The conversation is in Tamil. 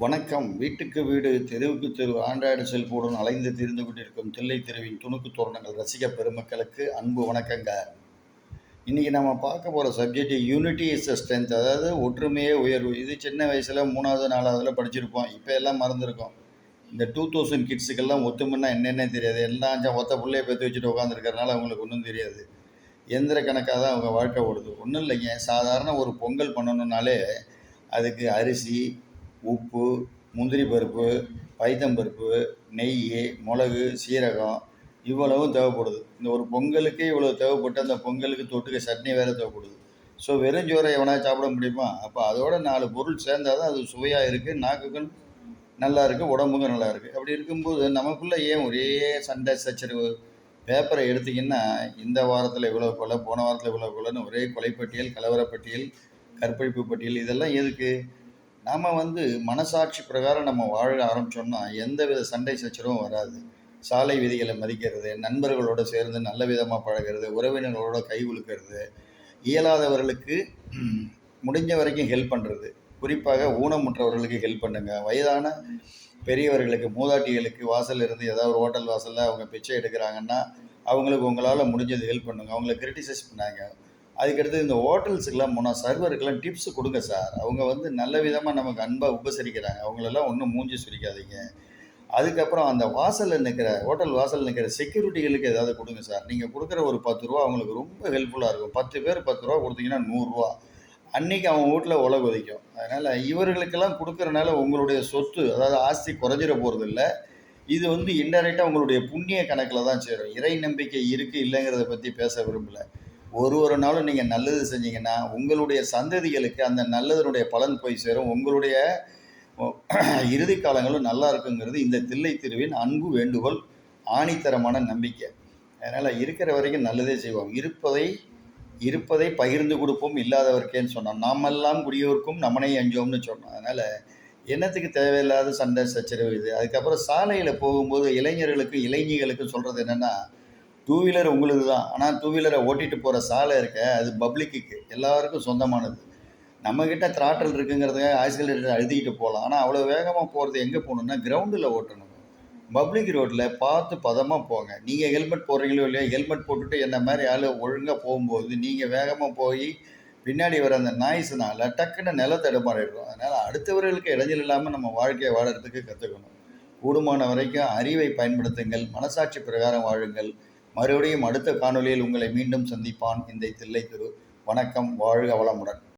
வணக்கம். வீட்டுக்கு வீடு, தெருவுக்கு தெரு ஆண்ட்ராய்டு செல்போனுடன் அலைந்து திரிந்து கொண்டிருக்கும் தில்லை தெருவின் துணுக்கு தோரணங்கள் ரசிக பெருமக்களுக்கு அன்பு வணக்கங்க. இன்னைக்கு நம்ம பார்க்க போகிற subject unity is a strength, அதாவது ஒற்றுமையே உயர்வு. இது சின்ன வயசில் 3வது 4வதுல படிச்சிருப்போம். இப்போ எல்லாம் மறந்துருக்கோம். இந்த 2000 கிட்ஸுக்கெல்லாம் ஒத்துமைன்னா என்னென்னே தெரியாது. எல்லாம் ஒத்த பிள்ளைய பெற்று வச்சுட்டு உட்காந்துருக்கறனால அவங்களுக்கு ஒன்றும் தெரியாது. எந்திர கணக்காக தான் அவங்க வாழ்க்கை ஓடுது. ஒன்றும் இல்லைங்க, சாதாரண ஒரு பொங்கல் பண்ணணுன்னாலே அதுக்கு அரிசி, உப்பு, முந்திரி பருப்பு, பைத்தம்பருப்பு, நெய், மிளகு, சீரகம் இவ்வளவும் தேவைப்படுது. இந்த ஒரு பொங்கலுக்கே இவ்வளோ தேவைப்பட்டு அந்த பொங்கலுக்கு தொட்டுக்க சட்னி வேறு தேவைப்படுது. ஸோ வெறுஞ்சோறை எவனாவது சாப்பிட முடியுமா? அப்போ அதோட 4 பொருள் சேர்ந்தால் தான் அது சுவையாக இருக்குது, நாக்குக்கும் நல்லா இருக்குது, உடம்புக்கும் நல்லா இருக்குது. அப்படி இருக்கும்போது நமக்குள்ளே ஏன் ஒரே சண்டை சச்சரவு? பேப்பரை எடுத்திங்கன்னா இந்த வாரத்தில் இவ்வளோ கொலை, போன வாரத்தில் இவ்வளோ கொலைன்னு ஒரே கொலைப்பட்டியல், கலவரப்பட்டியல், கற்பழிப்பு பட்டியல். இதெல்லாம் எதுக்கு? நாம் மனசாட்சி பிரகாரம் நம்ம வாழ ஆரம்பித்தோம்னா எந்த வித சண்டை சச்சரவும் வராது. சாலை விதிகளை மதிக்கிறது, நண்பர்களோடு சேர்ந்து நல்ல விதமாக பழகிறது, உறவினர்களோட கை குலுக்கிறது, இயலாதவர்களுக்கு முடிஞ்ச வரைக்கும் ஹெல்ப் பண்ணுறது, குறிப்பாக ஊனமுற்றவர்களுக்கு ஹெல்ப் பண்ணுங்க. வயதான பெரியவர்களுக்கு, மூதாட்டிகளுக்கு வாசல் இருந்து ஏதாவது ஒரு ஹோட்டல் வாசலில் அவங்க பிச்சை எடுக்கிறாங்கன்னா அவங்களுக்கு உங்களால் முடிஞ்சது ஹெல்ப் பண்ணுங்க. அவங்கள கிரிட்டிசைஸ் பண்ணாங்க. அதுக்கடுத்து இந்த ஹோட்டல்ஸுக்கெல்லாம் போனால் சர்வருக்கெல்லாம் டிப்ஸ் கொடுங்க சார். அவங்க நல்ல விதமாக நமக்கு அன்பாக உபசரிக்கிறாங்க. அவங்களெல்லாம் ஒன்றும் மூஞ்சி சுரிக்காதீங்க. அதுக்கப்புறம் அந்த வாசலில் நிற்கிற ஹோட்டல் வாசலில் நிற்கிற செக்யூரிட்டிகளுக்கு ஏதாவது கொடுங்க சார். நீங்கள் கொடுக்குற ஒரு 10 ரூபா அவங்களுக்கு ரொம்ப ஹெல்ப்ஃபுல்லாக இருக்கும். 10 பேர் 10 ரூபா கொடுத்தீங்கன்னா 100 ரூபா. அன்றைக்கி அவன் வீட்டில் உல கொதிக்கும். அதனால் இவர்களுக்கெல்லாம் கொடுக்குறனால உங்களுடைய சொத்து, அதாவது ஆஸ்தி குறைஞ்சிட போகிறதில்ல. இது இன்டெரக்டாக உங்களுடைய புண்ணிய கணக்கில் தான் சேரும். இறை நம்பிக்கை இருக்குது இல்லைங்கிறத பற்றி பேச விரும்பலை. ஒரு நாளும் நீங்கள் நல்லது செஞ்சீங்கன்னா உங்களுடைய சந்ததிகளுக்கு அந்த நல்லதனுடைய பலன் போய் சேரும். உங்களுடைய இறுதி காலங்களும் நல்லா இருக்குங்கிறது இந்த தில்லை திருவின் அன்பு வேண்டுகோள், ஆணித்தரமான நம்பிக்கை. அதனால் இருக்கிற வரைக்கும் நல்லதே செய்வோம். இருப்பதை பகிர்ந்து கொடுப்போம் இல்லாதவர்க்கேன்னு சொன்னோம். நாமெல்லாம் குடியோருக்கும் நம்மனை அஞ்சோம்னு சொன்னோம். அதனால் என்னத்துக்கு தேவையில்லாத சண்டை சச்சரவு இது? அதுக்கப்புறம் சாலையில் போகும்போது இளைஞர்களுக்கும் இளைஞர்களுக்கும் சொல்கிறது என்னென்னா, 2 வீலர் உங்களுக்கு தான், ஆனால் 2 வீலரை ஓட்டிகிட்டு போகிற சாலை இருக்க அது பப்ளிக்கு, எல்லாருக்கும் சொந்தமானது. நம்மக்கிட்ட த்ராட்டல் இருக்குங்கிறதுக்காக ஆக்சிலேட்டர் அழுத்திக்கிட்டு போகலாம். ஆனால் அவ்வளோ வேகமாக போகிறது எங்கே போகணுன்னா கிரவுண்டில் ஓட்டணும். பப்ளிக் ரோட்டில் பார்த்து பதமாக போங்க. நீங்கள் ஹெல்மெட் போடுறீங்களோ இல்லையோ, ஹெல்மெட் போட்டுட்டு என்ன மாதிரி ஆள் ஒழுங்காக போகும்போது நீங்கள் வேகமாக போய் பின்னாடி வர அந்த நாய்ஸ்னால் டக்குன்னு நிலத்தடுமாறிடுறோம். அதனால் அடுத்தவர்களுக்கு இடைஞ்சல் இல்லாமல் நம்ம வாழ்க்கையை வாழறதுக்கு கற்றுக்கணும். கூடுமான வரைக்கும் அறிவை பயன்படுத்துங்கள், மனசாட்சி பிரகாரம் வாழுங்கள். மறுபடியும் அடுத்த காணொலியில் உங்களை மீண்டும் சந்திப்பான் இந்த தில்லை திரு. வணக்கம். வாழ்க வளமுடன்.